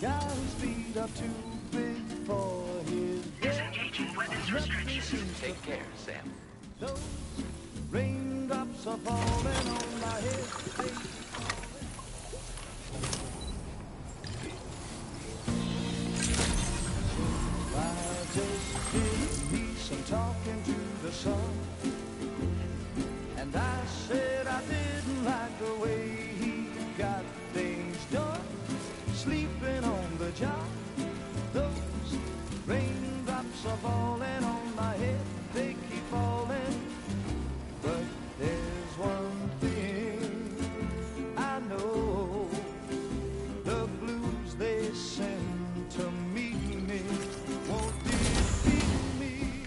Guy whose feet are too big for his bed. Disengaging weapons restrictions. Take care, Sam. Those raindrops are falling on my head. I just did me some talking to the sun, and I said I didn't like the way he got things done, sleeping on the job. Those raindrops are falling on my head, they keep falling. But there's one thing I know, the blues they send to meet me won't defeat me.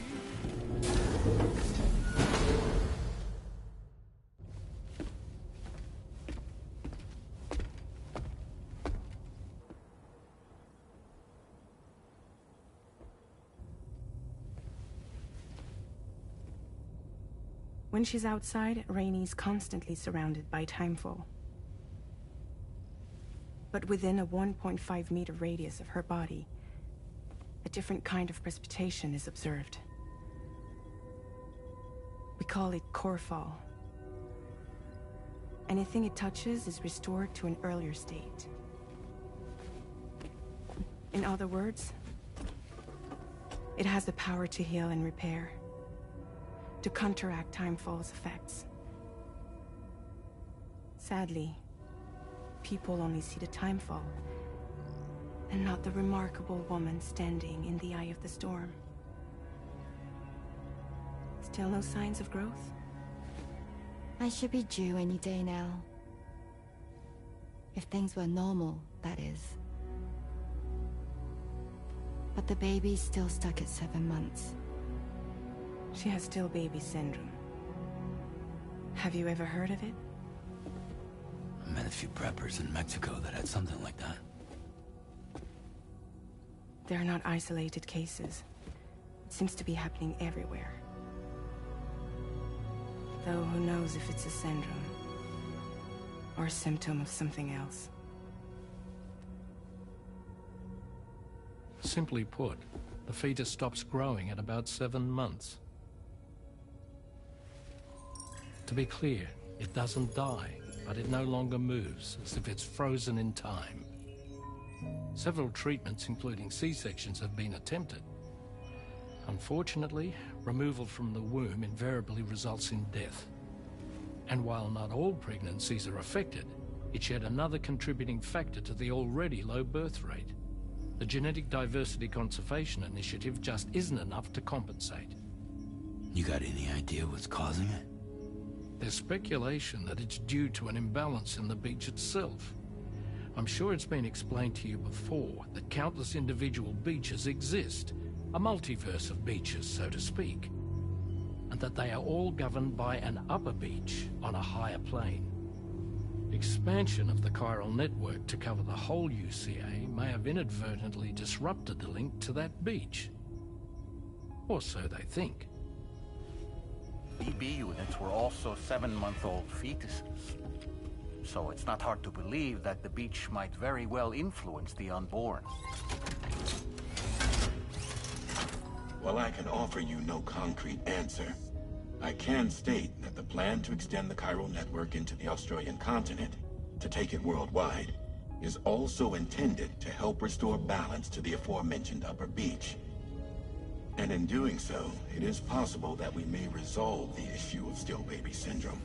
When she's outside, Rainie's constantly surrounded by timefall. But within a 1.5-meter radius of her body, a different kind of precipitation is observed. We call it core fall. Anything it touches is restored to an earlier state. In other words, it has the power to heal and repair, to counteract timefall's effects. Sadly, people only see the timefall, and not the remarkable woman standing in the eye of the storm. Still no signs of growth? I should be due any day now. If things were normal, that is. But the baby's still stuck at 7 months. She has still baby syndrome. Have you ever heard of it? I met a few preppers in Mexico that had something like that. They're not isolated cases. It seems to be happening everywhere. Though who knows if it's a syndrome or a symptom of something else. Simply put, the fetus stops growing at about 7 months. To be clear, it doesn't die, but it no longer moves, as if it's frozen in time. Several treatments, including C-sections, have been attempted. Unfortunately, removal from the womb invariably results in death. And while not all pregnancies are affected, it's yet another contributing factor to the already low birth rate. The Genetic Diversity Conservation Initiative just isn't enough to compensate. You got any idea what's causing it? There's speculation that it's due to an imbalance in the beach itself. I'm sure it's been explained to you before that countless individual beaches exist, a multiverse of beaches, so to speak, and that they are all governed by an upper beach on a higher plane. Expansion of the chiral network to cover the whole UCA may have inadvertently disrupted the link to that beach. Or so they think. BB units were also 7-month-old fetuses. So it's not hard to believe that the beach might very well influence the unborn. While I can offer you no concrete answer, I can state that the plan to extend the chiral network into the Australian continent, to take it worldwide, is also intended to help restore balance to the aforementioned upper beach. And in doing so, it is possible that we may resolve the issue of still baby syndrome.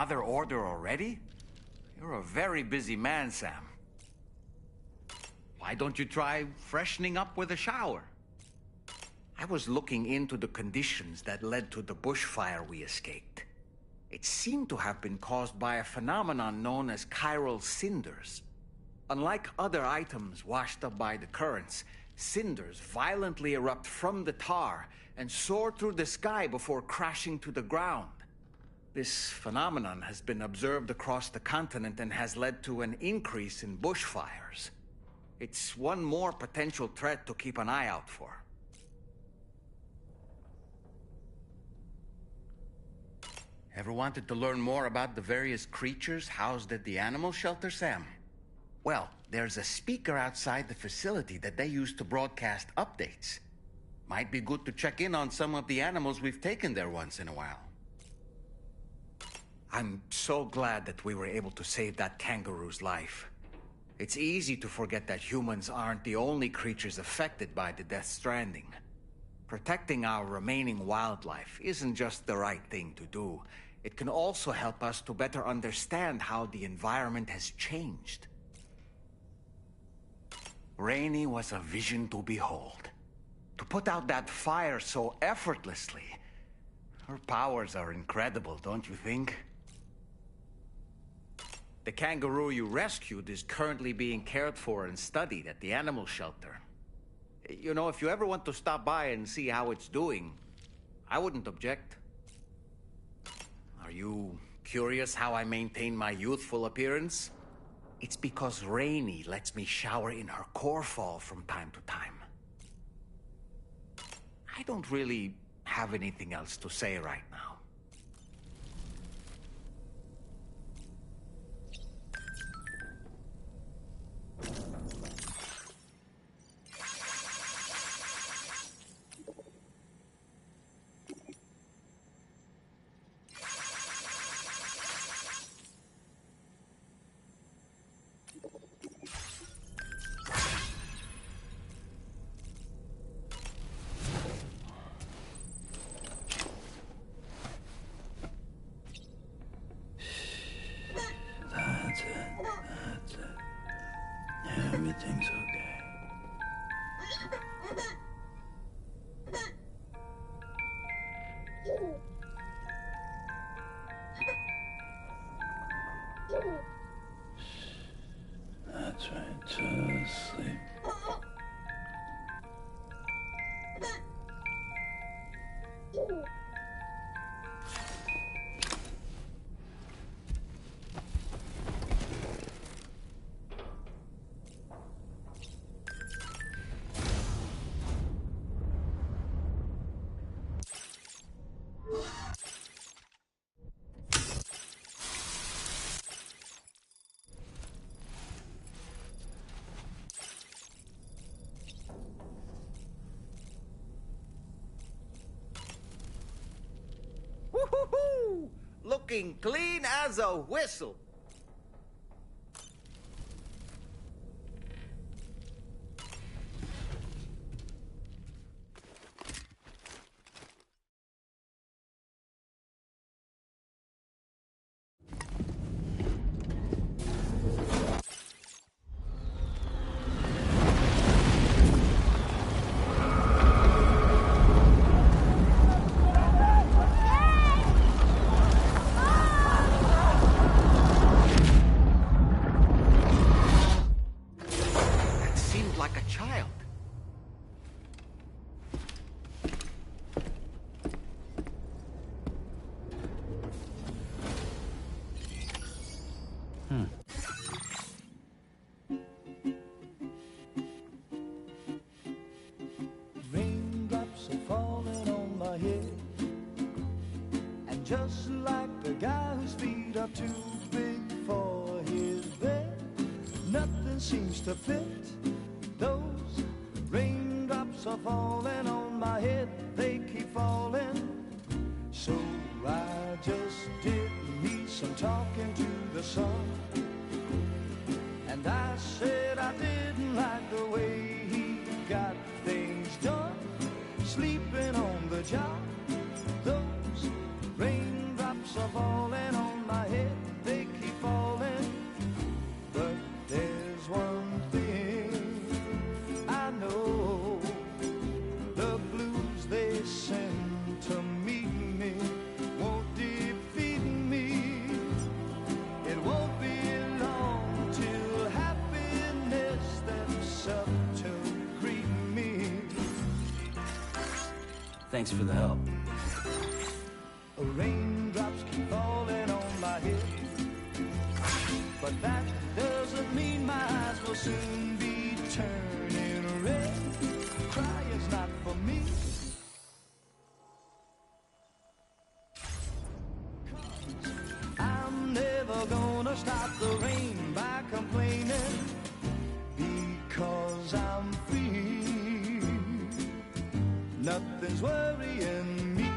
Another order already? You're a very busy man, Sam. Why don't you try freshening up with a shower? I was looking into the conditions that led to the bushfire we escaped. It seemed to have been caused by a phenomenon known as chiral cinders. Unlike other items washed up by the currents, cinders violently erupt from the tar and soar through the sky before crashing to the ground. This phenomenon has been observed across the continent and has led to an increase in bushfires. It's one more potential threat to keep an eye out for. Ever wanted to learn more about the various creatures housed at the animal shelter, Sam? Well, there's a speaker outside the facility that they use to broadcast updates. Might be good to check in on some of the animals we've taken there once in a while. I'm so glad that we were able to save that kangaroo's life. It's easy to forget that humans aren't the only creatures affected by the Death Stranding. Protecting our remaining wildlife isn't just the right thing to do. It can also help us to better understand how the environment has changed. Rainey was a vision to behold. To put out that fire so effortlessly. Her powers are incredible, don't you think? The kangaroo you rescued is currently being cared for and studied at the animal shelter. You know, if you ever want to stop by and see how it's doing, I wouldn't object. Are you curious how I maintain my youthful appearance? It's because Rainey lets me shower in her core fall from time to time. I don't really have anything else to say right now. That's it. Everything's okay. That's right, just sleep. Woo-hoo-hoo! Looking clean as a whistle. Raindrops are falling on my head, and just like the guy whose feet are too big for his bed, nothing seems to fit. Those raindrops are falling on my head, they keep falling. So I just did me some talking to the sun, and I said I didn't like the way he got things done, sleeping on the job. Those raindrops are falling on my head. Thanks for the help. Raindrops keep falling on my head, but that doesn't mean my eyes will soon be turning red. Crying's not for me. I'm never gonna stop the rain by complaining, because I'm free. Nothing's worrying me.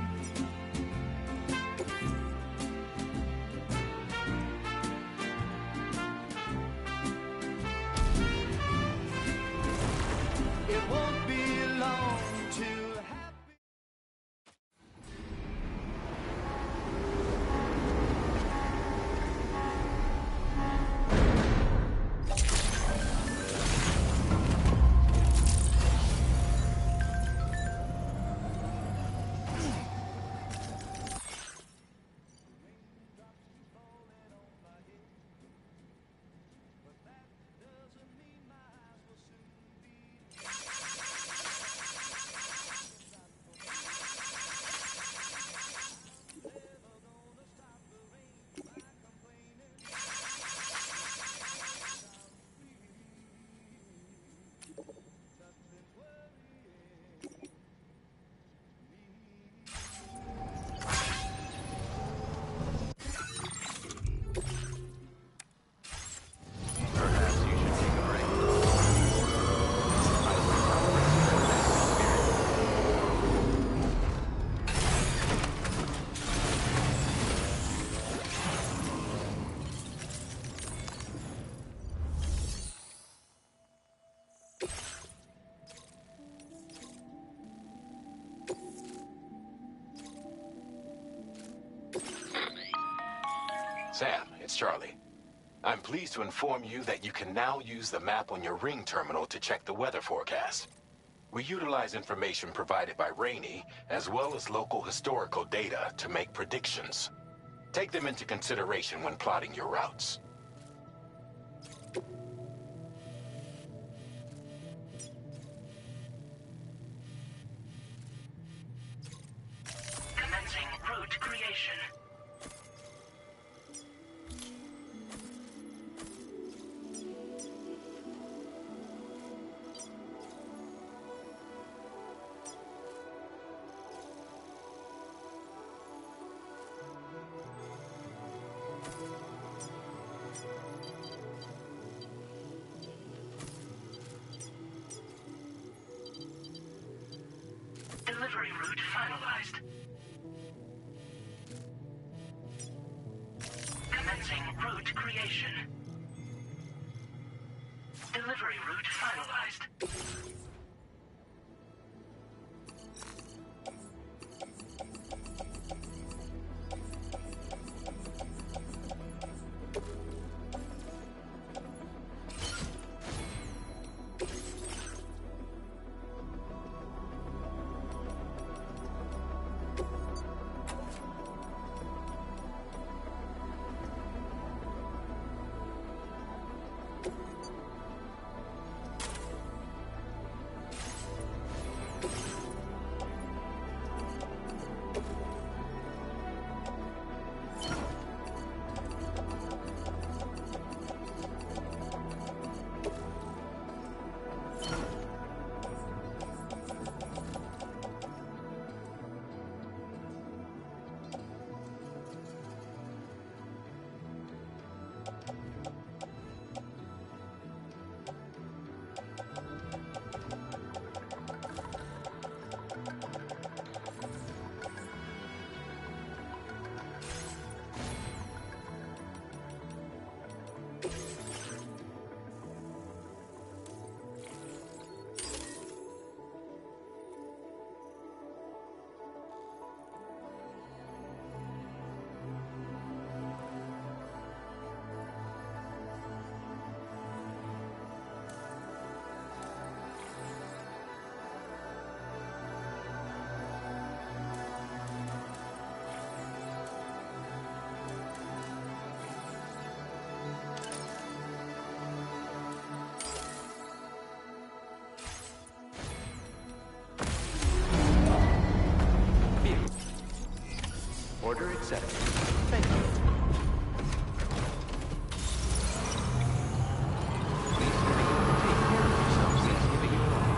It won't be long till happy. Sam, it's Charlie. I'm pleased to inform you that you can now use the map on your Ring terminal to check the weather forecast. We utilize information provided by Rainey, as well as local historical data, to make predictions. Take them into consideration when plotting your routes. Commencing route creation. said it. Thank you. Please take care of yourselves and give it your all.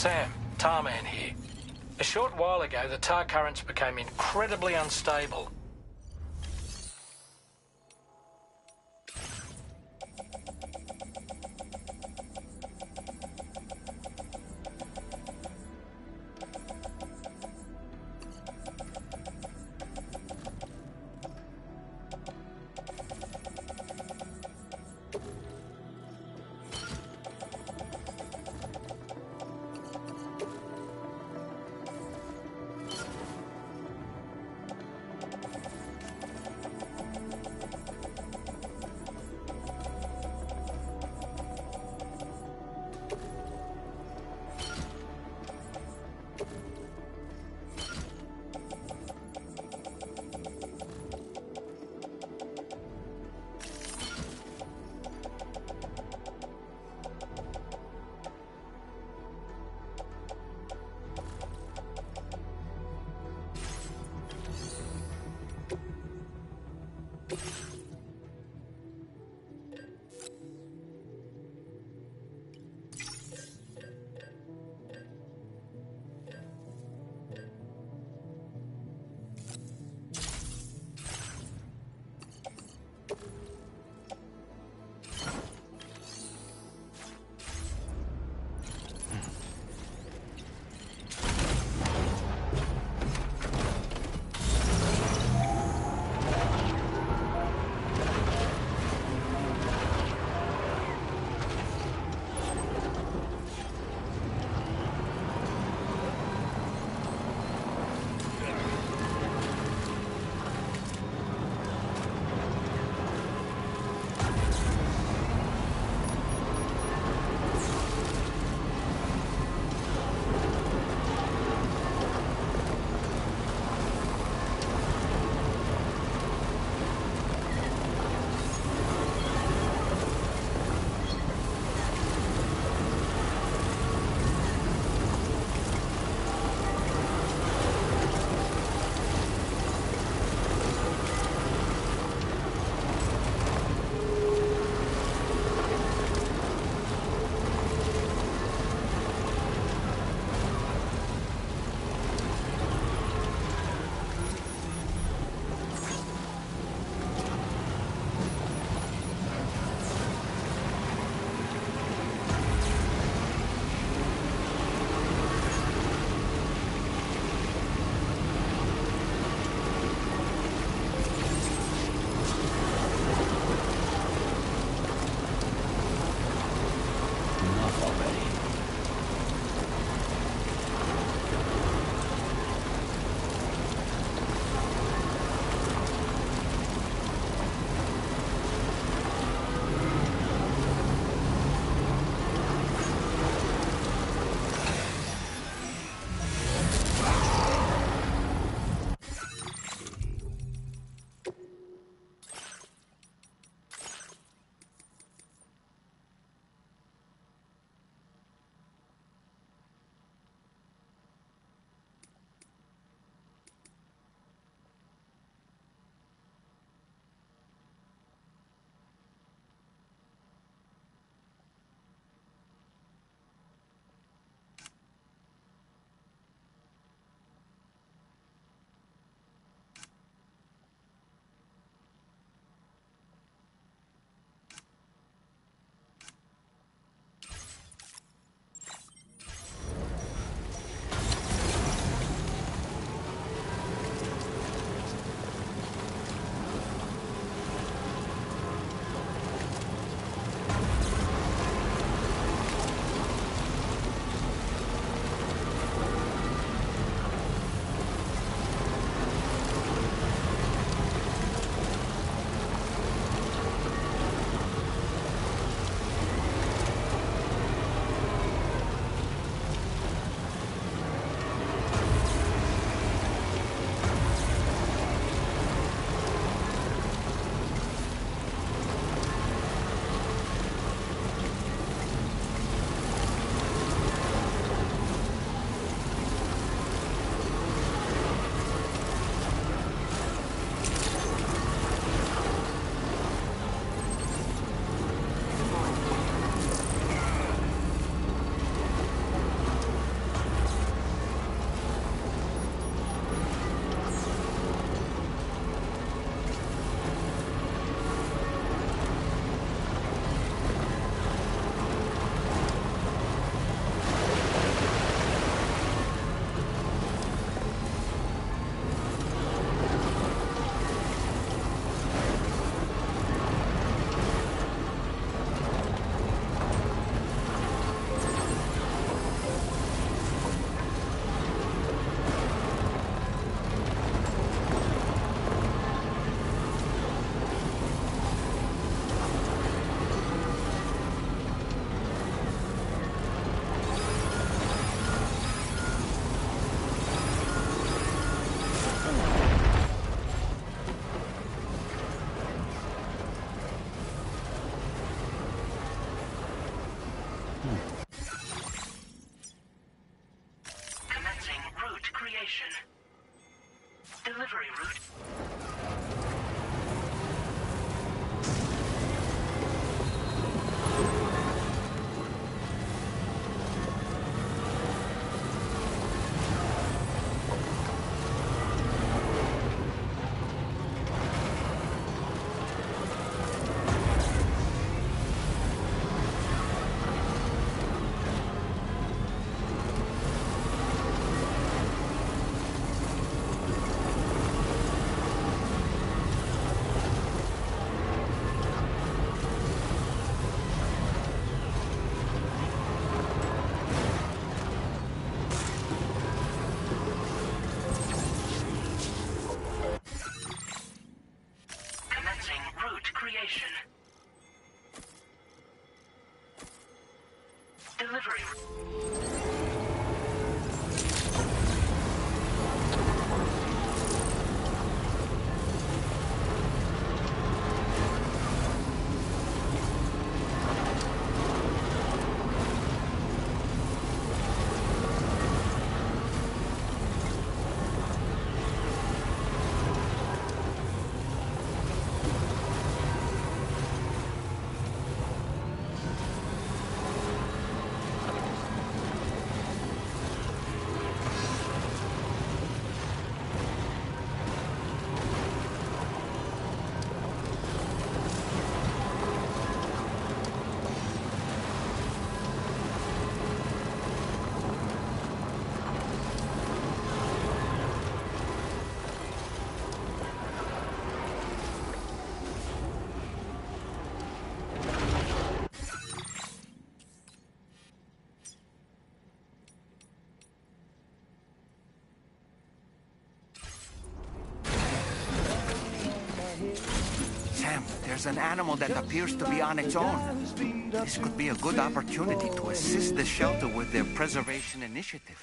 Sam, Tarman here. A short while ago, the tar currents became incredibly unstable. there's an animal that appears to be on its own. This could be a good opportunity to assist the shelter with their preservation initiative.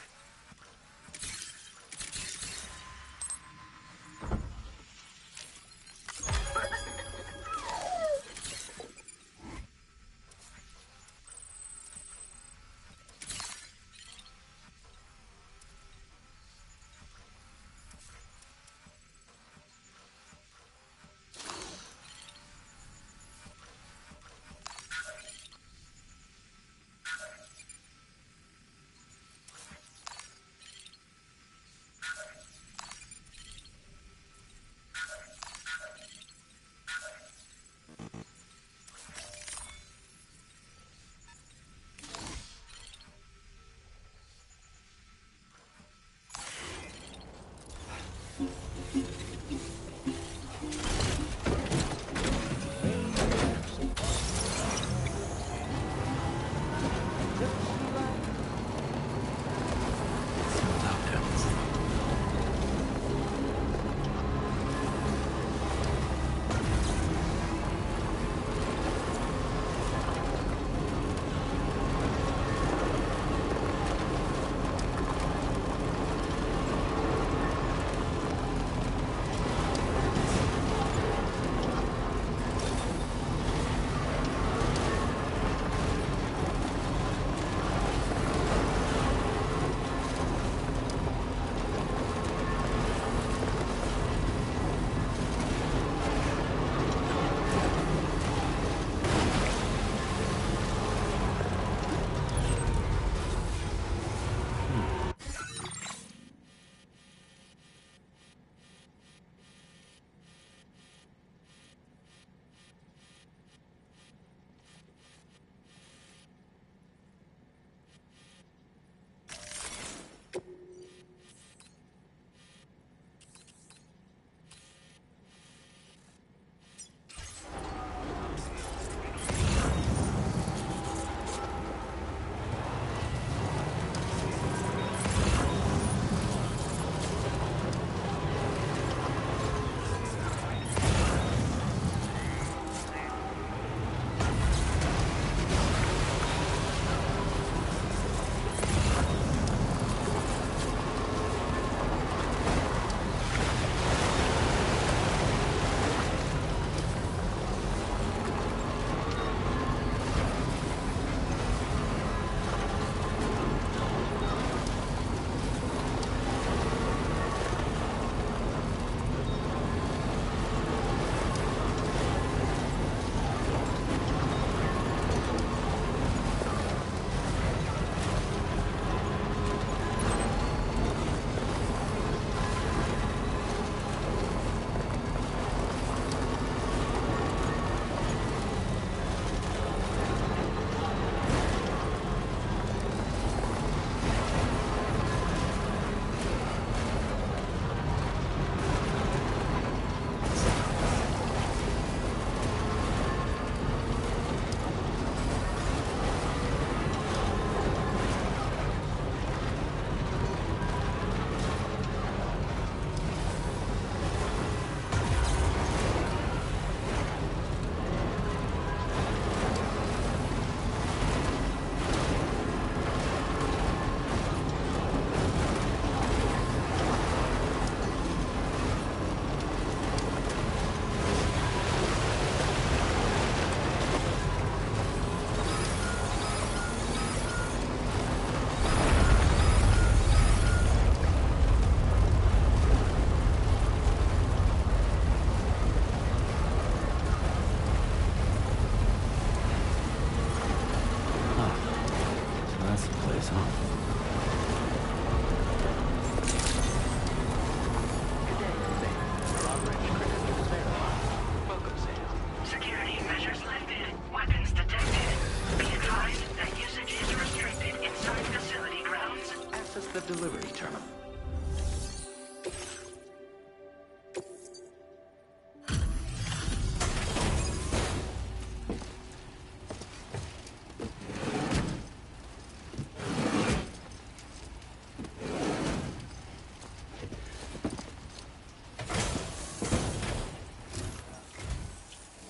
delivery terminal.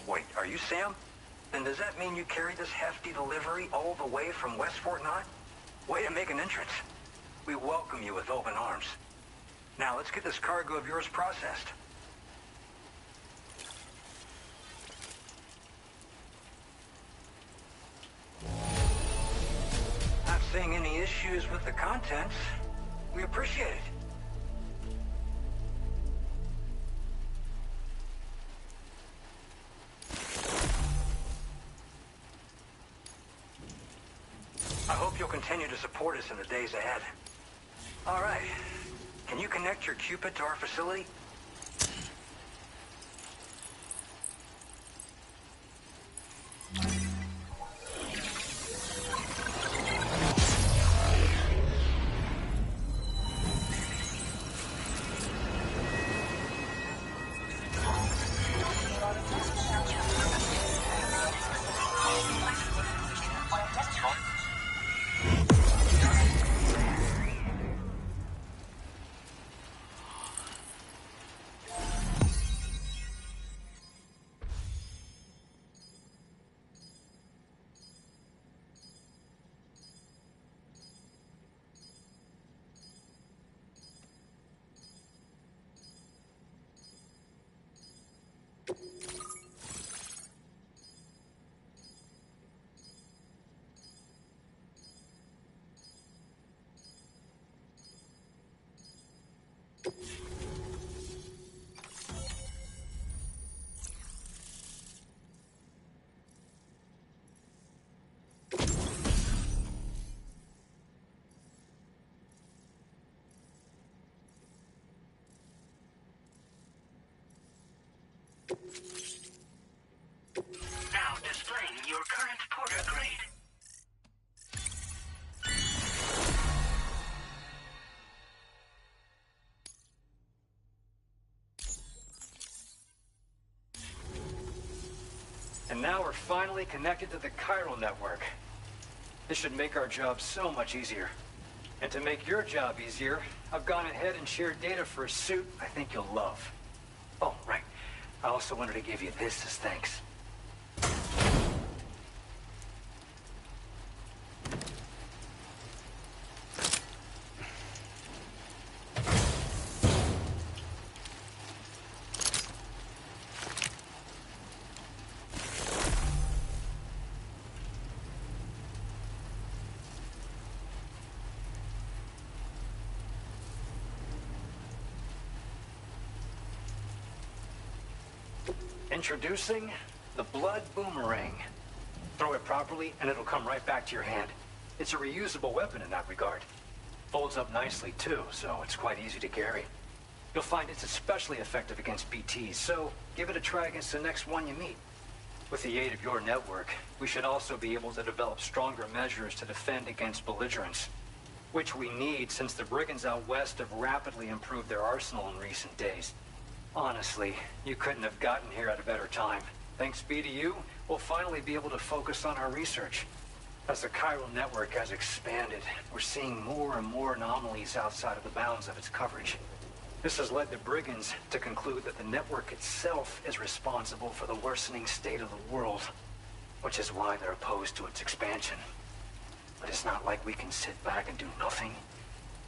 Wait, are Sam? Then does that mean you carried this hefty delivery all the way from West Fort Knott? Way to make an entrance. We welcome you with open arms. Now let's get this cargo of yours processed. Not seeing any issues with the contents. We appreciate it. I hope you'll continue to support us in the days ahead. All right. Can you connect your Cupid to our facility? Now displaying your current porter grade. And now we're finally connected to the chiral network. This should make our job so much easier. And to make your job easier, I've gone ahead and shared data for a suit I think you'll love. Oh, right. I also wanted to give you this as thanks. Introducing the Blood Boomerang. Throw it properly and it'll come right back to your hand. It's a reusable weapon in that regard. Folds up nicely too, so it's quite easy to carry. You'll find it's especially effective against BTs, so give it a try against the next one you meet. With the aid of your network, we should also be able to develop stronger measures to defend against belligerents, which we need since the brigands out west have rapidly improved their arsenal in recent days. Honestly, you couldn't have gotten here at a better time. Thanks be to you, we'll finally be able to focus on our research. As the chiral network has expanded, we're seeing more and more anomalies outside of the bounds of its coverage. This has led the brigands to conclude that the network itself is responsible for the worsening state of the world, which is why they're opposed to its expansion. But it's not like we can sit back and do nothing.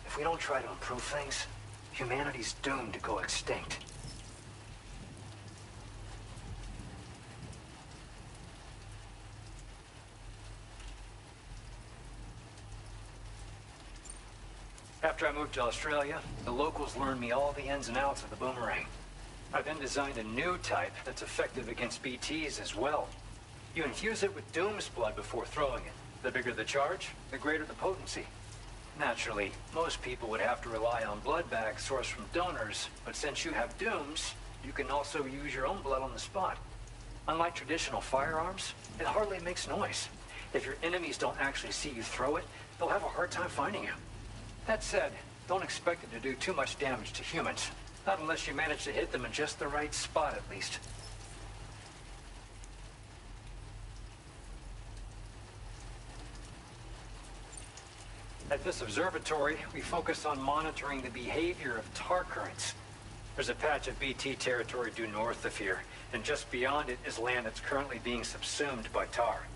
If we don't try to improve things, humanity's doomed to go extinct. After I moved to Australia, the locals learned me all the ins and outs of the boomerang. I then designed a new type that's effective against BTs as well. You infuse it with Doom's blood before throwing it. The bigger the charge, the greater the potency. Naturally, most people would have to rely on blood bags sourced from donors, but since you have Doom's, you can also use your own blood on the spot. Unlike traditional firearms, it hardly makes noise. If your enemies don't actually see you throw it, they'll have a hard time finding you. That said, don't expect it to do too much damage to humans. Not unless you manage to hit them in just the right spot, at least. At this observatory, we focus on monitoring the behavior of tar currents. There's a patch of BT territory due north of here, and just beyond it is land that's currently being subsumed by tar.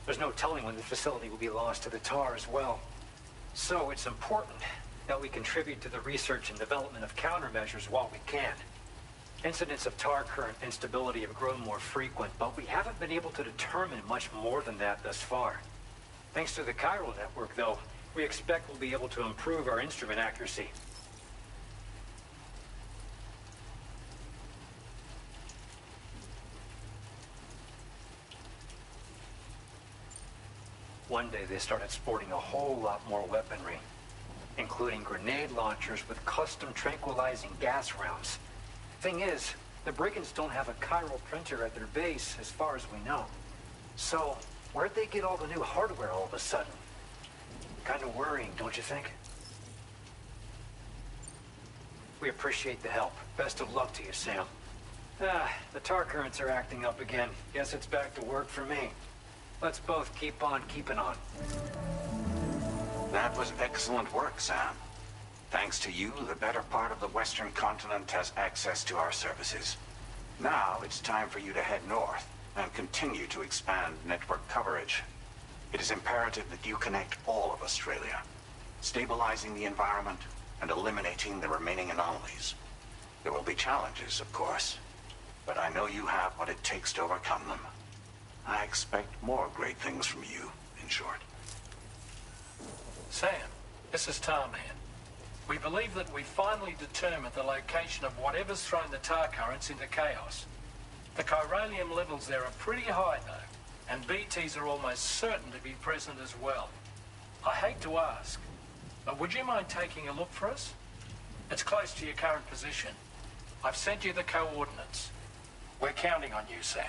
There's no telling when the facility will be lost to the tar as well. So it's important that we contribute to the research and development of countermeasures while we can. Incidents of tar current instability have grown more frequent, but we haven't been able to determine much more than that thus far. Thanks to the chiral network, though, we expect we'll be able to improve our instrument accuracy. One day they started sporting a whole lot more weaponry, including grenade launchers with custom tranquilizing gas rounds. Thing is, the brigands don't have a chiral printer at their base, as far as we know. So, where'd they get all the new hardware all of a sudden? Kind of worrying, don't you think? We appreciate the help. Best of luck to you, Sam. The tar currents are acting up again. Guess it's back to work for me. Let's both keep on keeping on. That was excellent work, Sam. Thanks to you, the better part of the Western continent has access to our services. Now it's time for you to head north and continue to expand network coverage. It is imperative that you connect all of Australia, stabilizing the environment and eliminating the remaining anomalies. There will be challenges, of course, but I know you have what it takes to overcome them. I expect more great things from you, in short. Sam, this is Tarman. We believe that we finally determined the location of whatever's thrown the tar currents into chaos. The chiralium levels there are pretty high, though, and BTs are almost certain to be present as well. I hate to ask, but would you mind taking a look for us? It's close to your current position. I've sent you the coordinates. We're counting on you, Sam.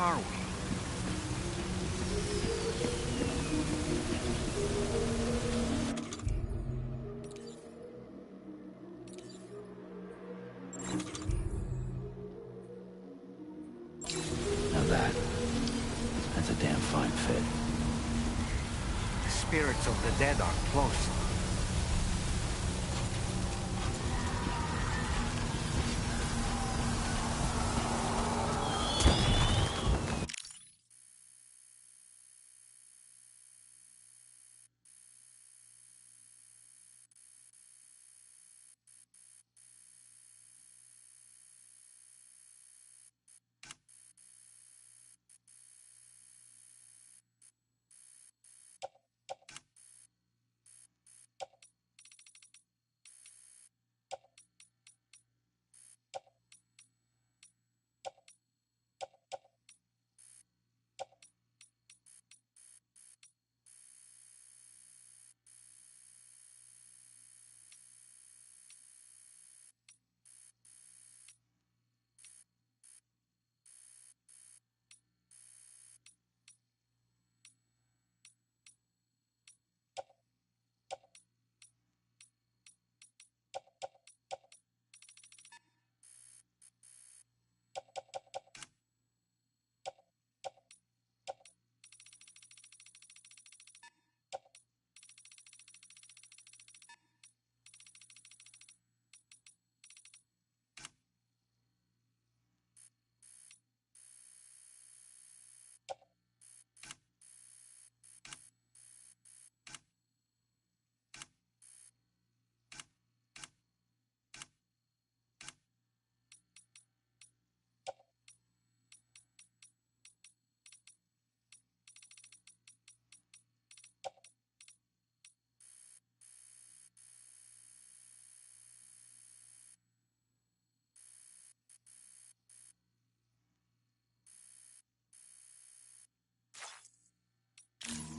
are we? Now that's a damn fine fit. The spirits of the dead are close.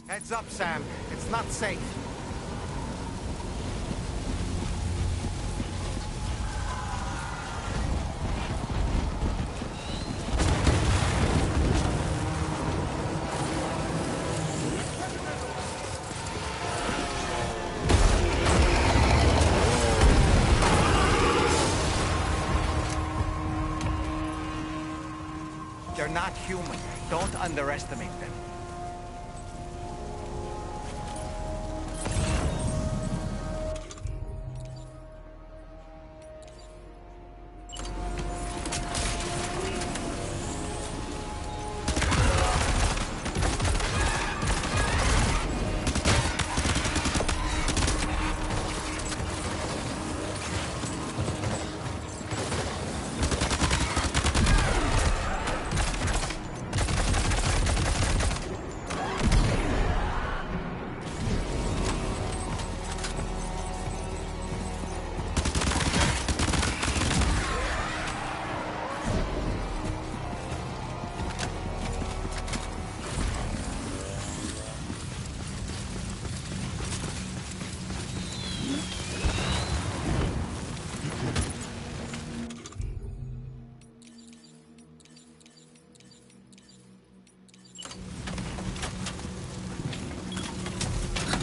Heads up, Sam. It's not safe. They're not human. Don't underestimate them.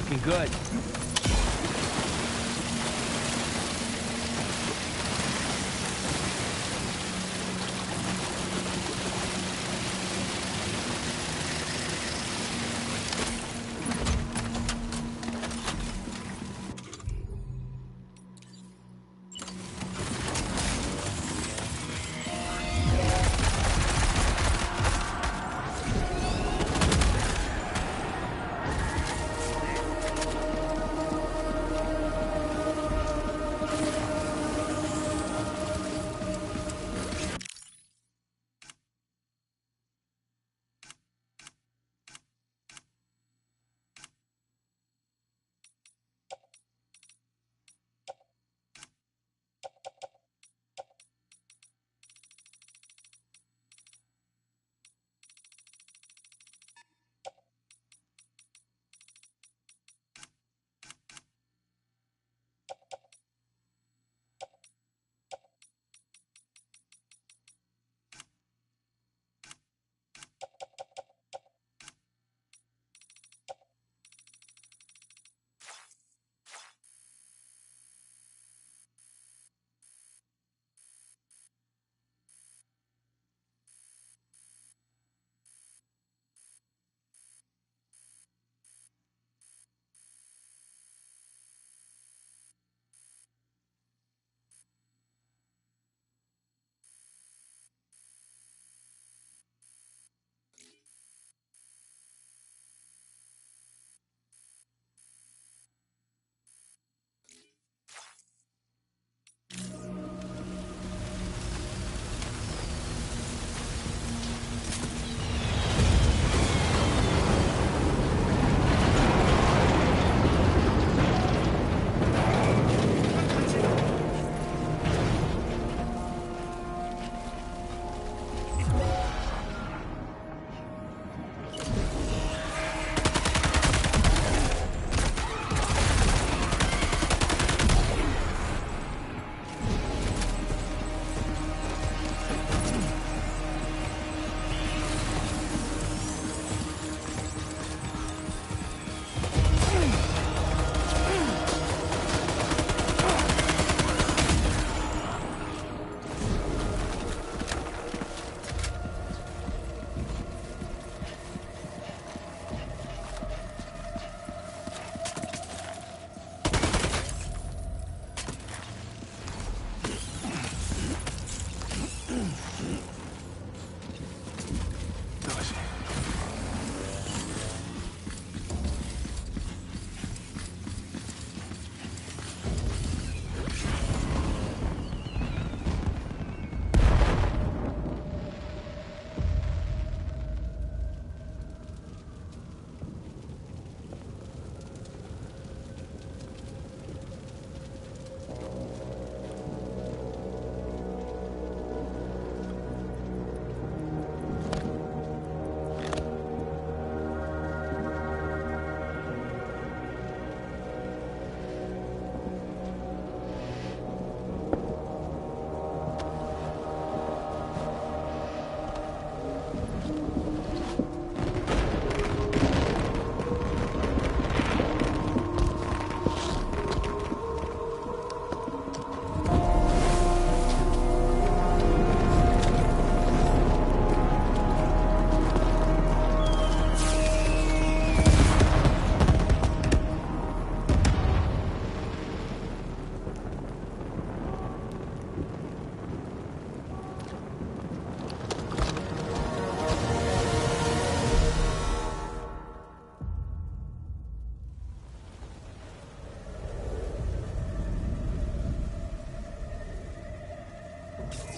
Looking good.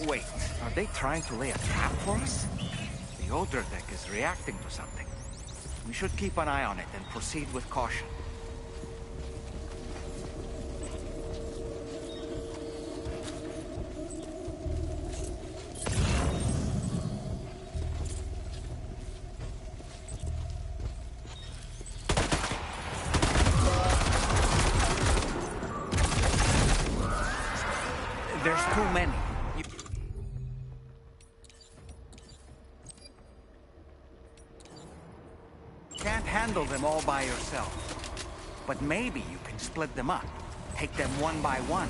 Wait, are they trying to lay a trap for us? The Odra deck is reacting to something. We should keep an eye on it and proceed with caution. There's too many. Can't handle them all by yourself. But maybe you can split them up. Take them one by one.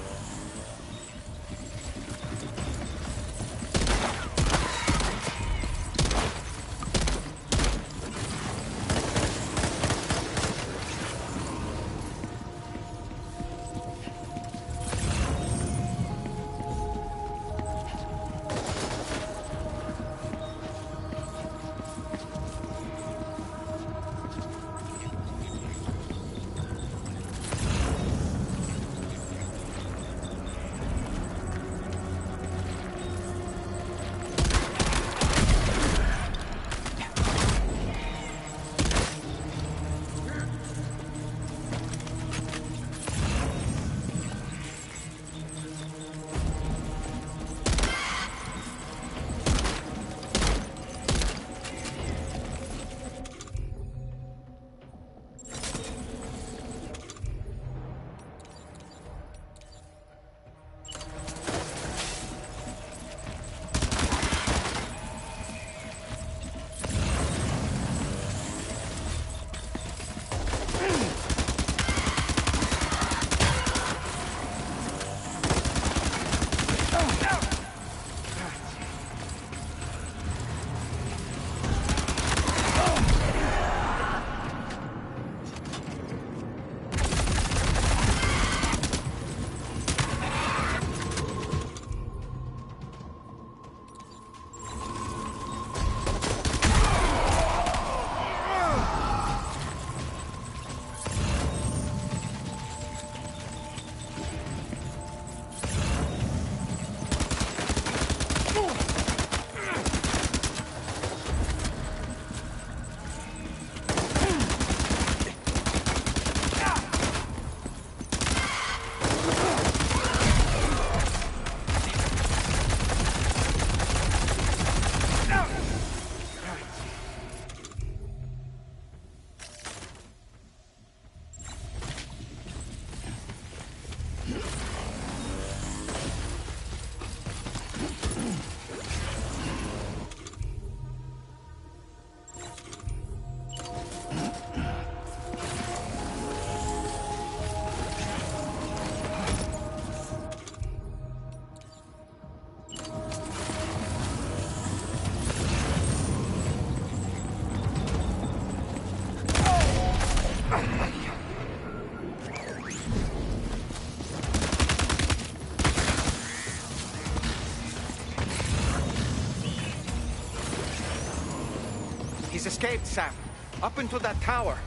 He's escaped, Sam. Up into that tower.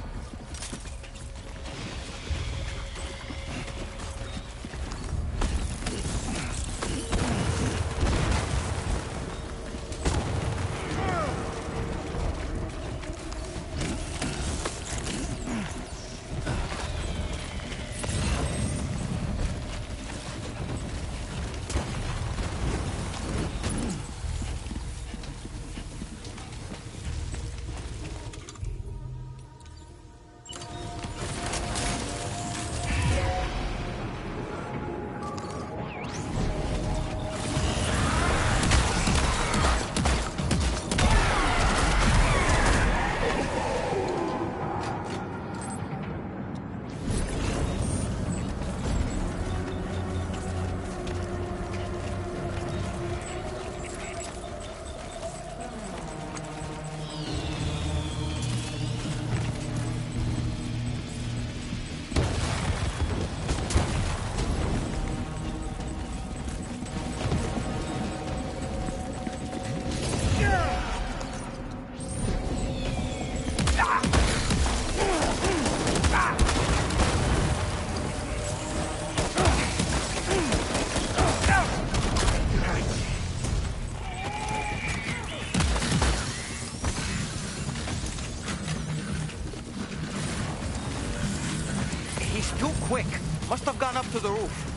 run up to the roof.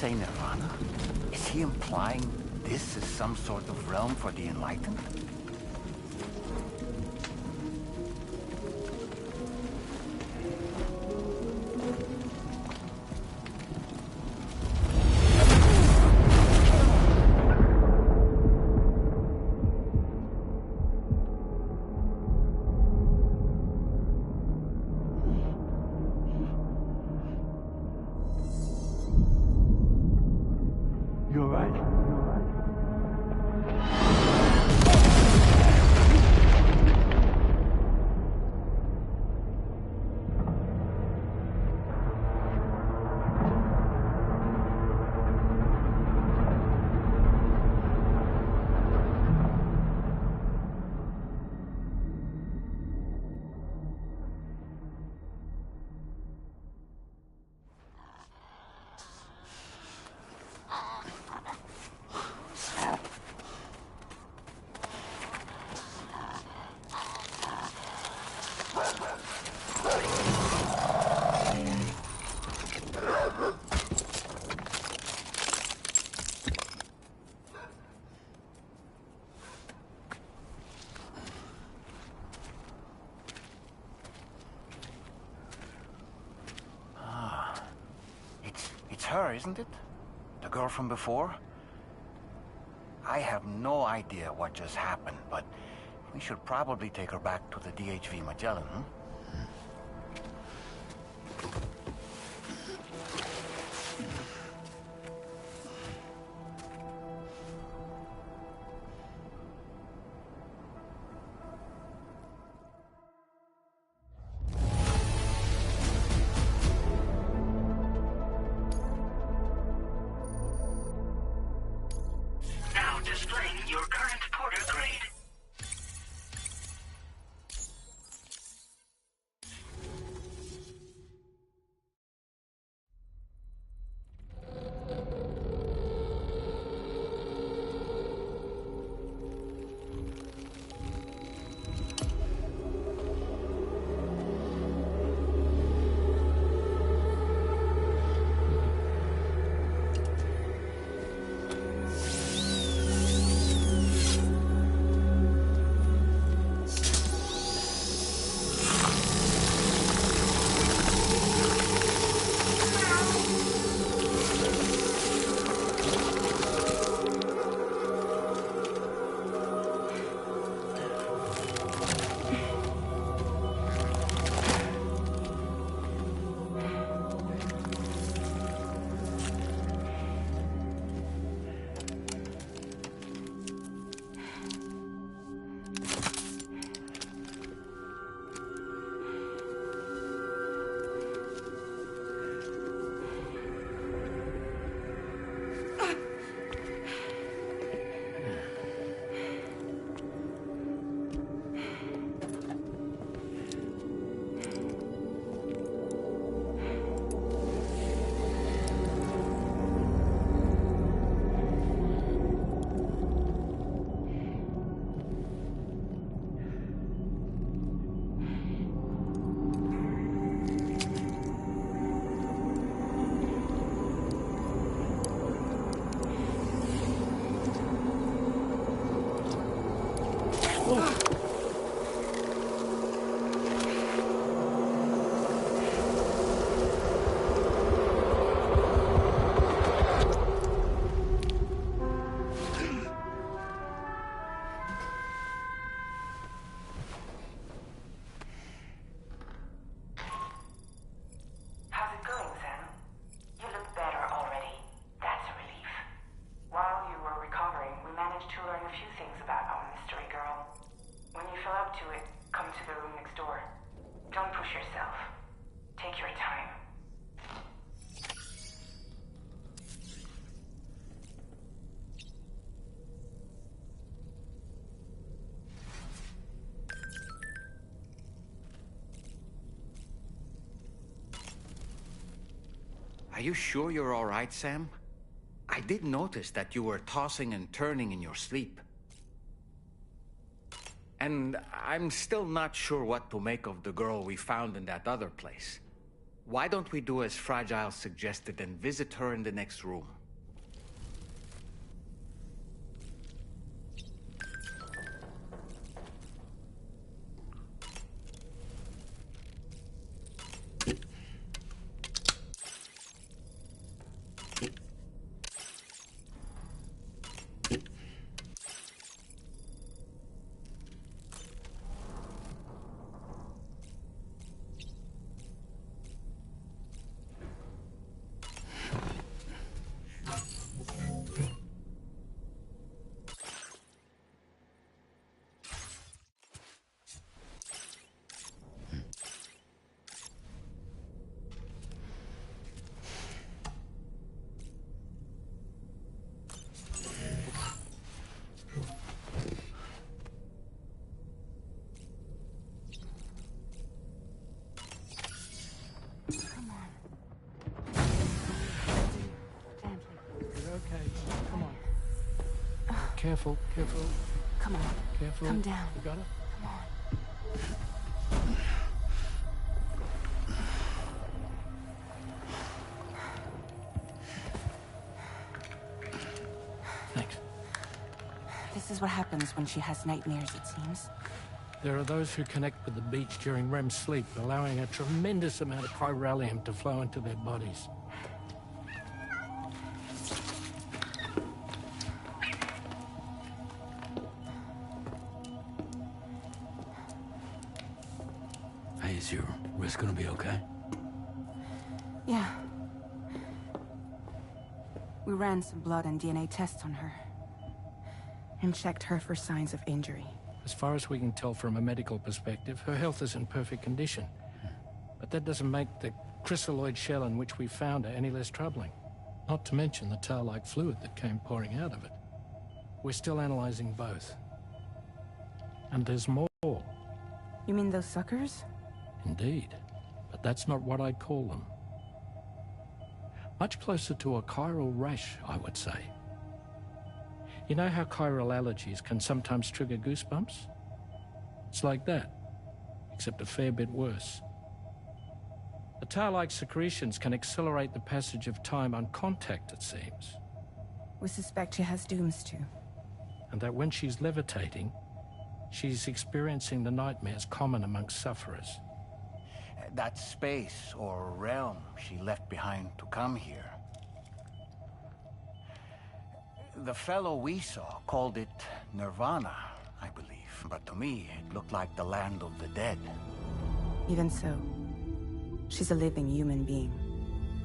say Nirvana? Is he implying this is some sort of realm for the enlightened? You're right. It's her, isn't it? The girl from before? I have no idea what just happened, but we should probably take her back to the DHV Magellan, hmm? Now displaying your current porter grade. How's it going, Sam? You look better already. That's a relief. While you were recovering, we managed to learn a few things about our mystery girl. When you feel up to it, come to the room next door. Don't push yourself. Take your time. Are you sure you're all right, Sam? I did notice that you were tossing and turning in your sleep. And I'm still not sure what to make of the girl we found in that other place. Why don't we do as Fragile suggested and visit her in the next room? Come on. Careful, careful. Come on. Careful. Come down. You got it? Come on. Thanks. This is what happens when she has nightmares, it seems. There are those who connect with the beach during REM sleep, allowing a tremendous amount of chiralium to flow into their bodies. Hey, is your wrist gonna be okay? Yeah. We ran some blood and DNA tests on her. And checked her for signs of injury. As far as we can tell from a medical perspective, her health is in perfect condition. But that doesn't make the chrysaloid shell in which we found her any less troubling. Not to mention the tar-like fluid that came pouring out of it. We're still analyzing both. And there's more. You mean those suckers? Indeed. But that's not what I'd call them. Much closer to a chiral rash, I would say. You know how chiral allergies can sometimes trigger goosebumps? It's like that, except a fair bit worse. The tar-like secretions can accelerate the passage of time on contact, it seems. We suspect she has dooms too. And that when she's levitating, she's experiencing the nightmares common amongst sufferers. That space or realm she left behind to come here. The fellow we saw called it Nirvana, I believe. But to me, it looked like the land of the dead. Even so, she's a living human being.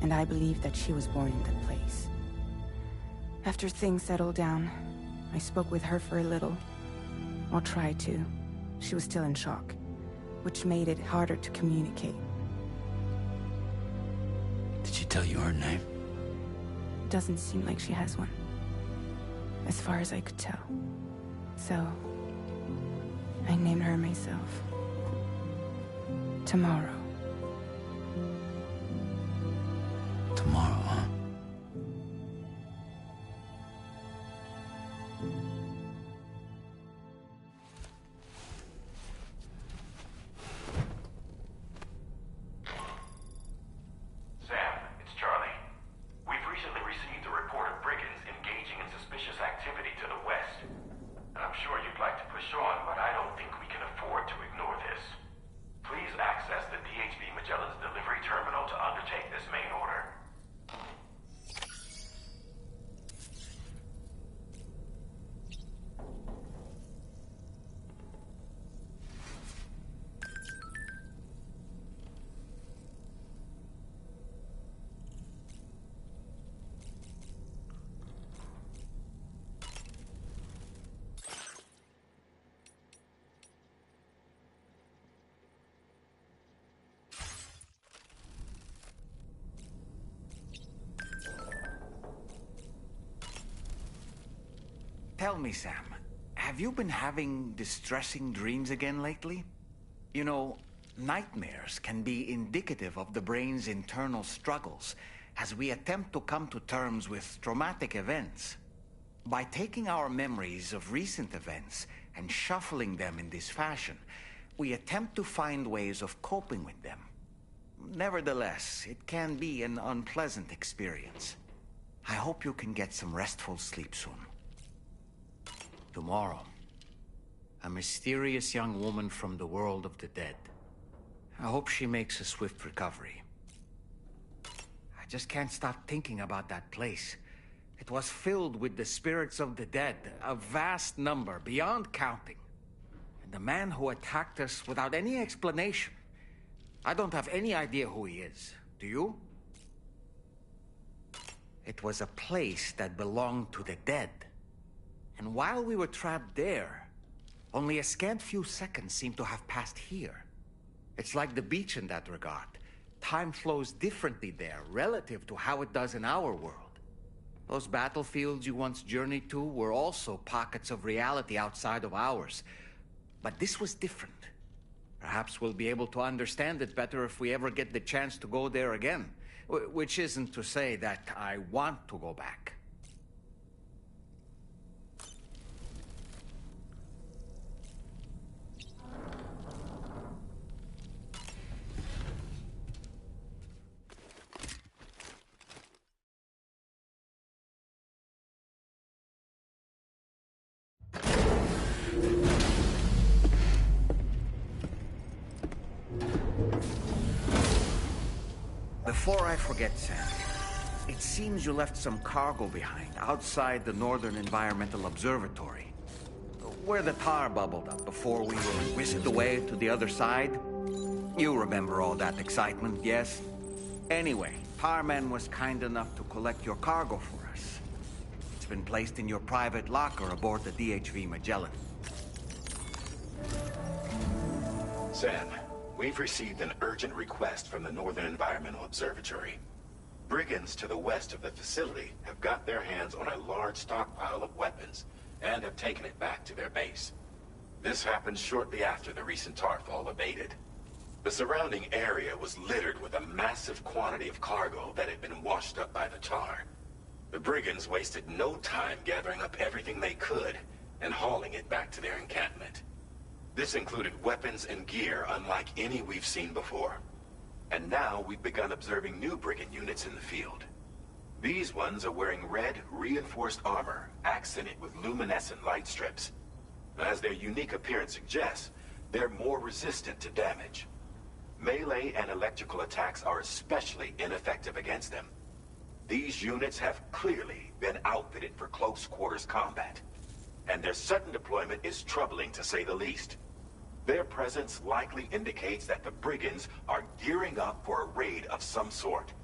And I believe that she was born in that place. After things settled down, I spoke with her for a little. Or tried to. She was still in shock, which made it harder to communicate. Did she tell you her name? Doesn't seem like she has one. As far as I could tell. So, I named her myself. Tomorrow. Tomorrow, huh? Sam, it's Charlie. We've recently received a report of brigands engaging in suspicious activity to the west. And I'm sure you'd like to push on, but I don't think we can afford to ignore this. Please access the DHB Magellan's delivery terminal to undertake this main order. Tell me, Sam, have you been having distressing dreams again lately? You know, nightmares can be indicative of the brain's internal struggles as we attempt to come to terms with traumatic events. By taking our memories of recent events and shuffling them in this fashion, we attempt to find ways of coping with them. Nevertheless, it can be an unpleasant experience. I hope you can get some restful sleep soon. Tomorrow, a mysterious young woman from the world of the dead. I hope she makes a swift recovery. I just can't stop thinking about that place. It was filled with the spirits of the dead, a vast number, beyond counting. And the man who attacked us without any explanation. I don't have any idea who he is. Do you? It was a place that belonged to the dead. And while we were trapped there, only a scant few seconds seem to have passed here. It's like the beach in that regard. Time flows differently there, relative to how it does in our world. Those battlefields you once journeyed to were also pockets of reality outside of ours. But this was different. Perhaps we'll be able to understand it better if we ever get the chance to go there again. Which isn't to say that I want to go back. Before I forget, Sam, it seems you left some cargo behind outside the Northern Environmental Observatory, where the tar bubbled up before we were whisked away to the other side. You remember all that excitement, yes? Anyway, Tarman was kind enough to collect your cargo for us. It's been placed in your private locker aboard the DHV Magellan. Sam, we've received an urgent request from the Northern Environmental Observatory. Brigands to the west of the facility have got their hands on a large stockpile of weapons and have taken it back to their base. This happened shortly after the recent tarfall abated. The surrounding area was littered with a massive quantity of cargo that had been washed up by the tar. The brigands wasted no time gathering up everything they could and hauling it back to their encampment. This included weapons and gear unlike any we've seen before. And now we've begun observing new brigand units in the field. These ones are wearing red, reinforced armor, accented with luminescent light strips. As their unique appearance suggests, they're more resistant to damage. Melee and electrical attacks are especially ineffective against them. These units have clearly been outfitted for close quarters combat, and their sudden deployment is troubling to say the least. Their presence likely indicates that the brigands are gearing up for a raid of some sort.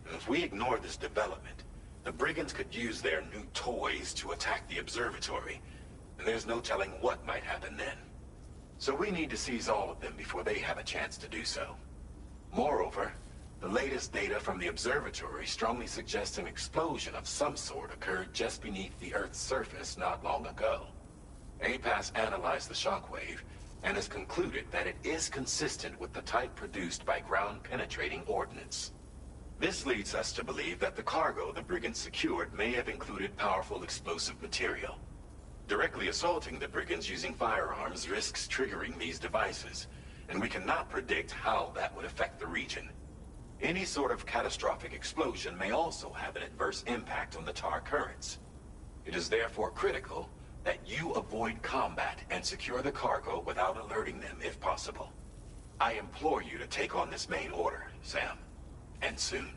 If we ignore this development, the brigands could use their new toys to attack the observatory, and there's no telling what might happen then. So we need to seize all of them before they have a chance to do so. Moreover, the latest data from the observatory strongly suggests an explosion of some sort occurred just beneath the Earth's surface not long ago. APAS analyzed the shockwave and has concluded that it is consistent with the type produced by ground-penetrating ordnance. This leads us to believe that the cargo the brigands secured may have included powerful explosive material. Directly assaulting the brigands using firearms risks triggering these devices, and we cannot predict how that would affect the region. Any sort of catastrophic explosion may also have an adverse impact on the tar currents. It is therefore critical that you avoid combat and secure the cargo without alerting them if possible. I implore you to take on this main order, Sam, and soon.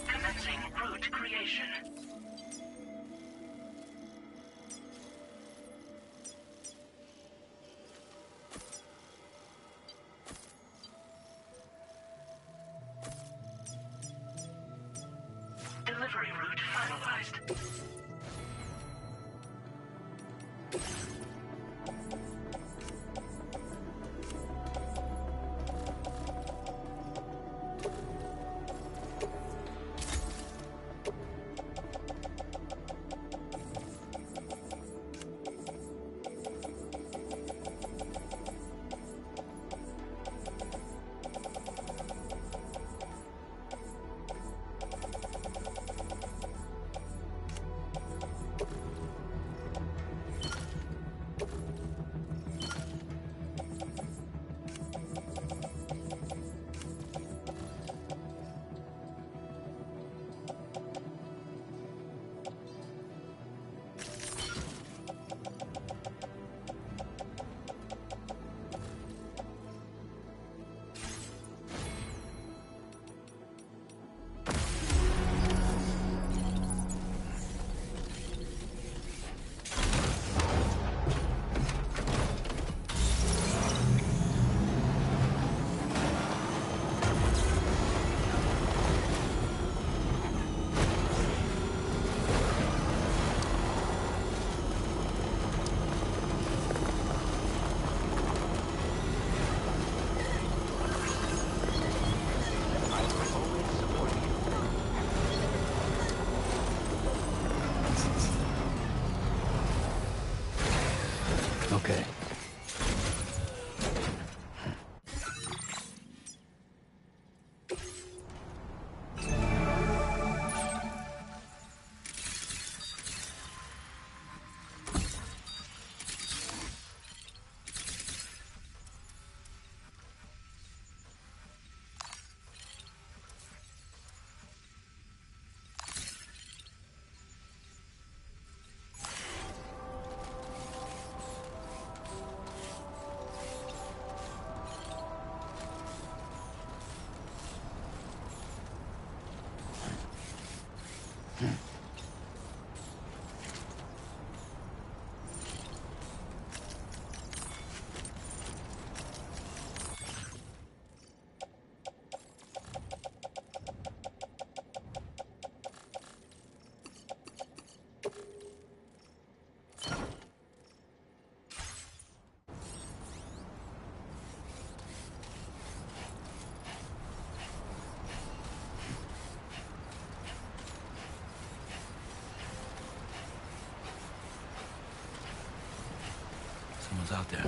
Commencing route creation. Delivery route finalized. else out there.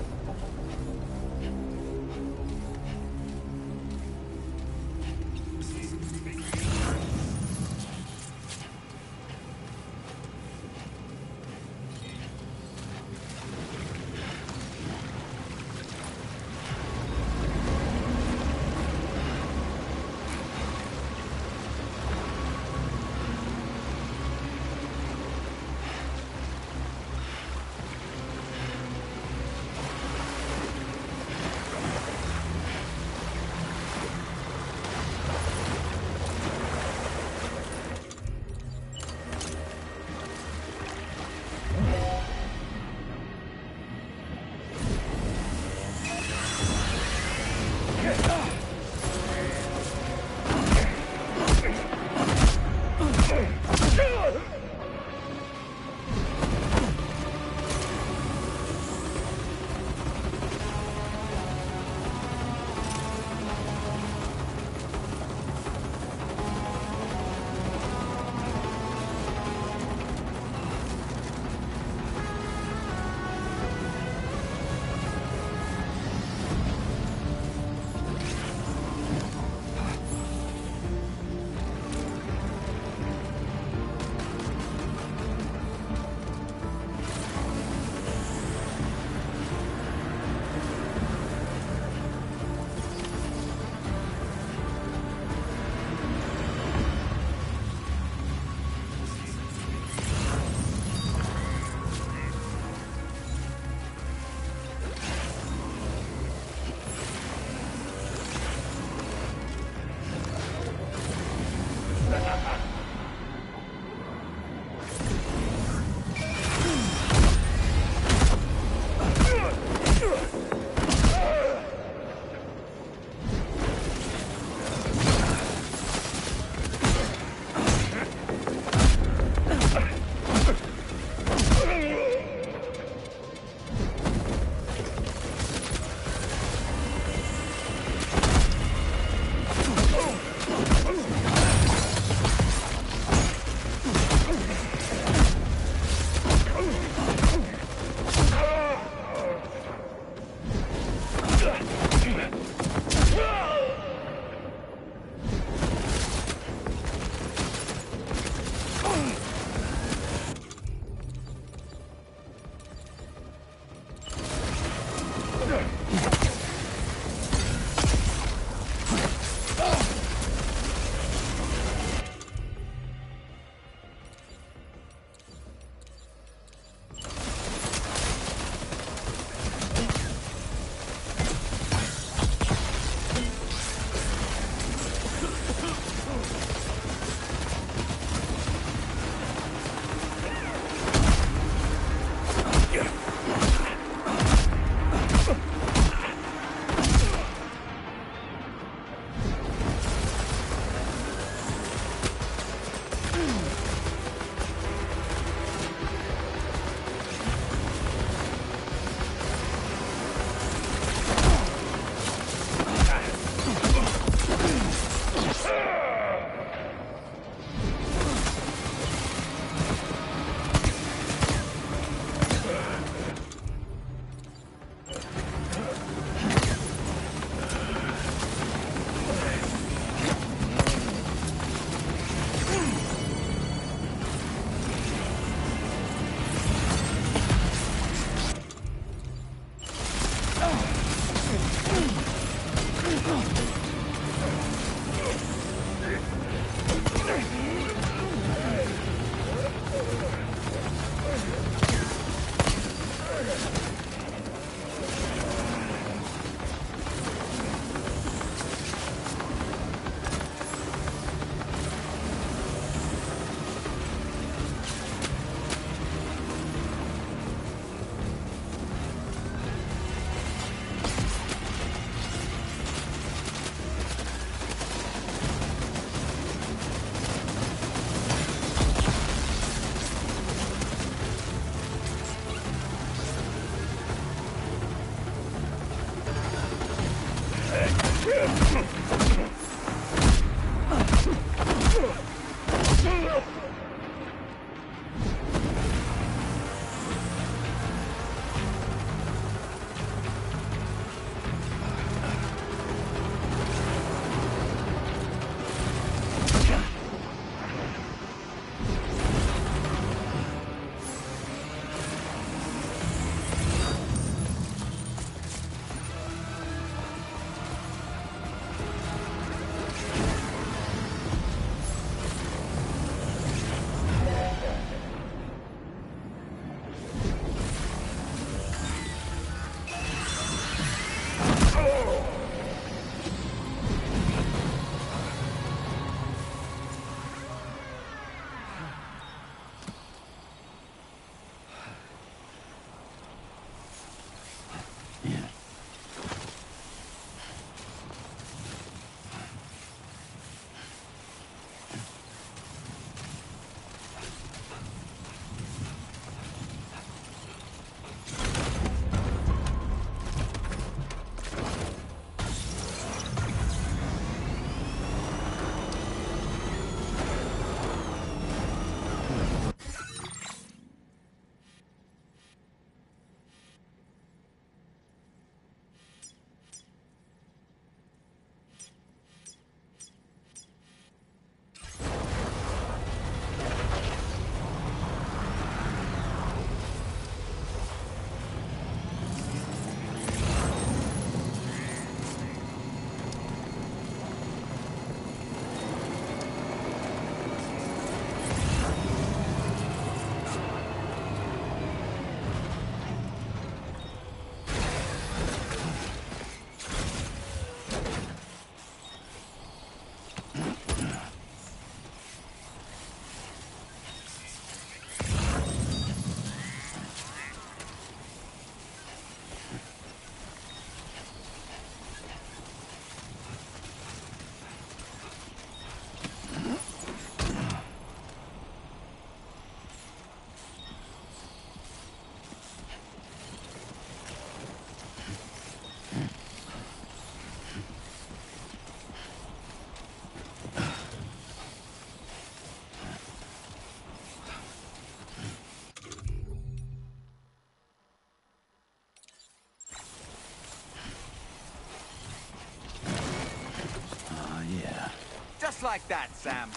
Just like that, Sam.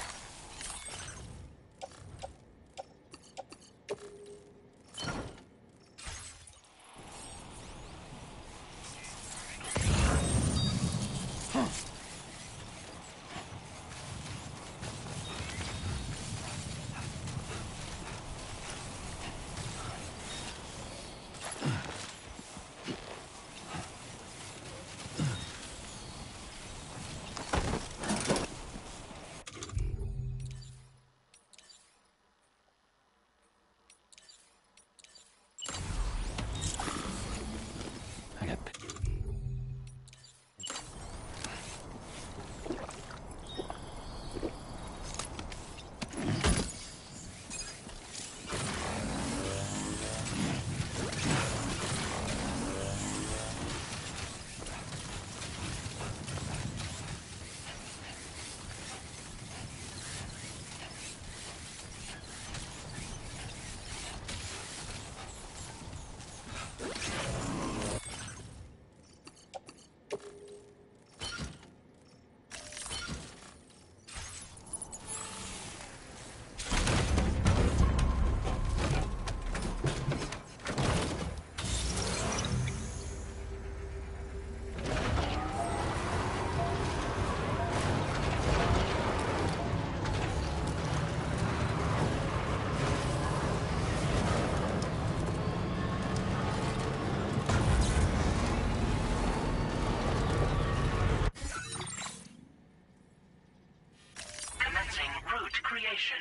Creation.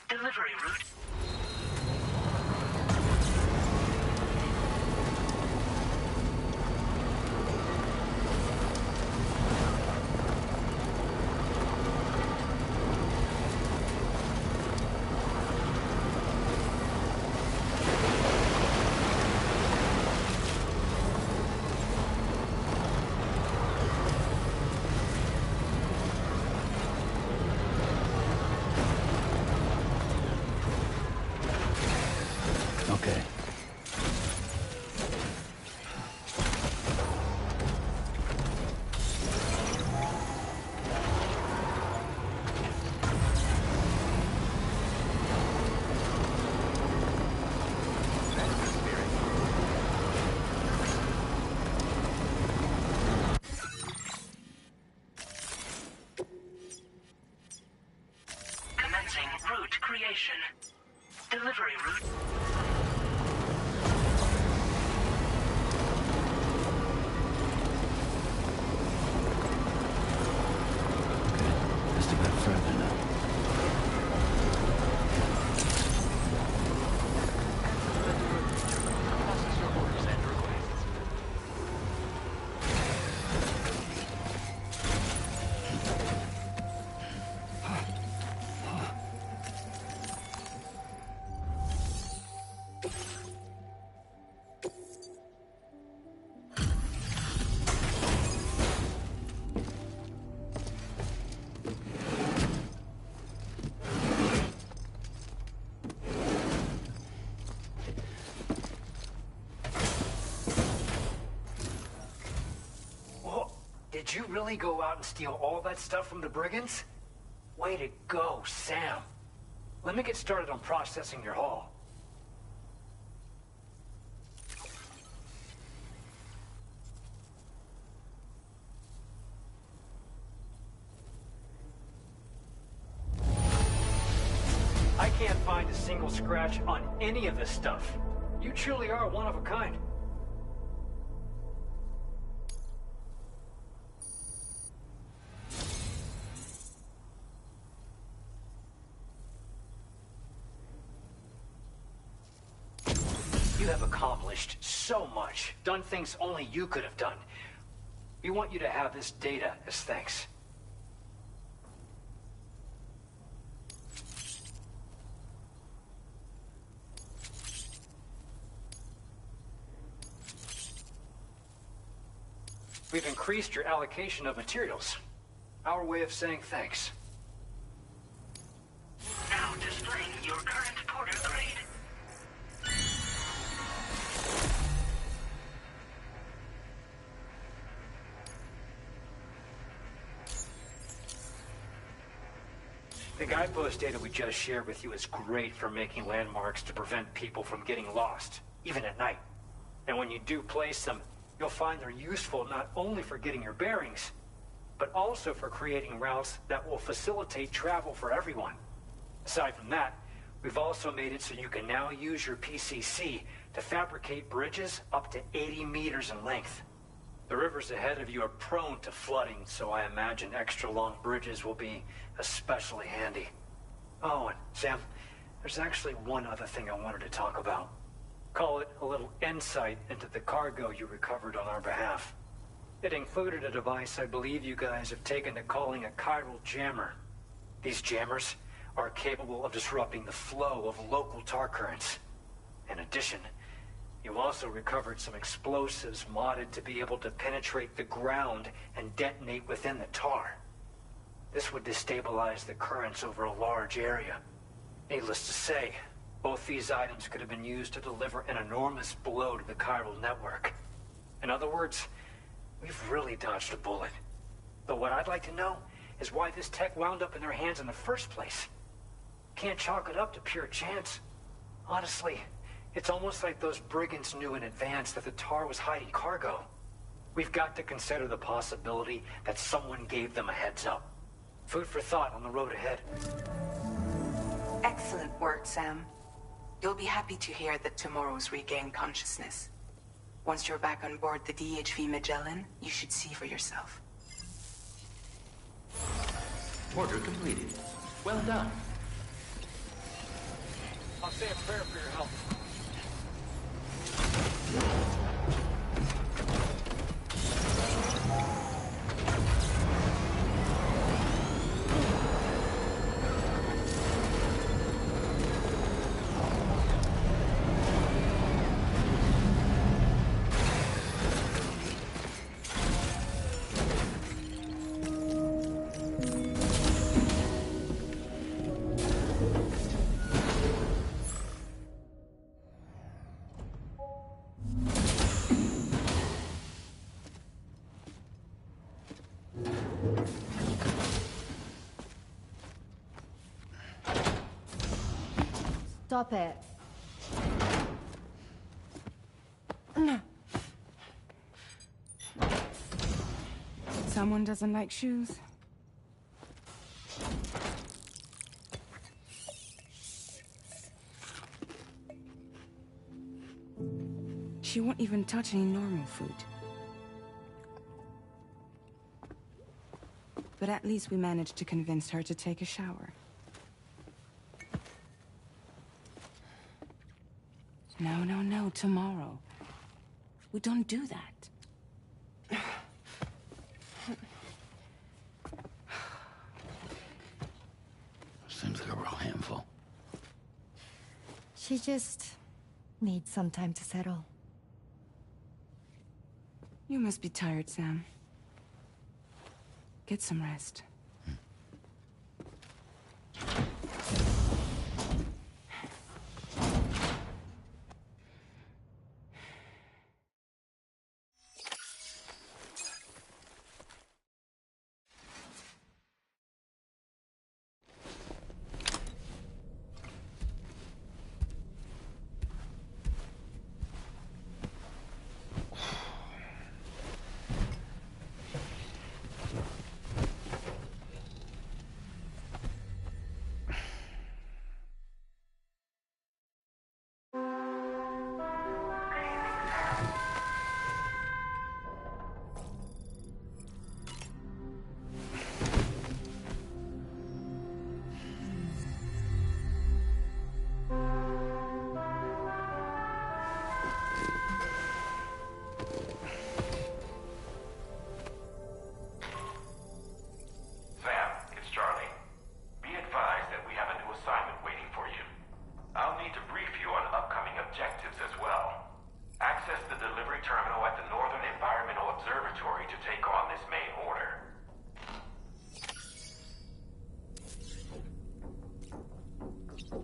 Delivery route. Okay. Commencing route creation. Delivery route. Just a bit further now. Process your orders and requests. Did you really go out and steal all that stuff from the brigands? Way to go, Sam. Let me get started on processing your haul. I can't find a single scratch on any of this stuff. You truly are one of a kind. You have accomplished so much, done things only you could have done. We want you to have this data as thanks. We've increased your allocation of materials. Our way of saying thanks. Now displaying your current porter grade. The guidepost data we just shared with you is great for making landmarks to prevent people from getting lost, even at night. And when you do place them, you'll find they're useful not only for getting your bearings, but also for creating routes that will facilitate travel for everyone. Aside from that, we've also made it so you can now use your PCC to fabricate bridges up to 80 meters in length. The rivers ahead of you are prone to flooding, so I imagine extra long bridges will be especially handy. Oh, and Sam, there's actually one other thing I wanted to talk about. Call it a little insight into the cargo you recovered on our behalf. It included a device I believe you guys have taken to calling a chiral jammer. These jammers are capable of disrupting the flow of local tar currents. In addition, you also recovered some explosives modded to be able to penetrate the ground and detonate within the tar. This would destabilize the currents over a large area. Needless to say, both these items could have been used to deliver an enormous blow to the chiral network. In other words, we've really dodged a bullet. But what I'd like to know is why this tech wound up in their hands in the first place. Can't chalk it up to pure chance. Honestly, it's almost like those brigands knew in advance that the tar was hiding cargo. We've got to consider the possibility that someone gave them a heads up. Food for thought on the road ahead. Excellent work, Sam. You'll be happy to hear that tomorrow's regained consciousness. Once you're back on board the DHV Magellan, you should see for yourself. Order completed. Well done. I'll say a prayer for your help. Stop it. Someone doesn't like shoes? She won't even touch any normal food. But at least we managed to convince her to take a shower. No, tomorrow. We don't do that. Seems like a real handful. She just needs some time to settle. You must be tired, Sam. Get some rest.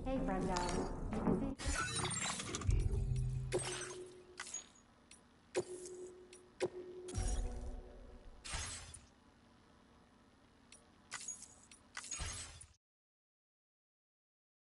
Hey, Brenda.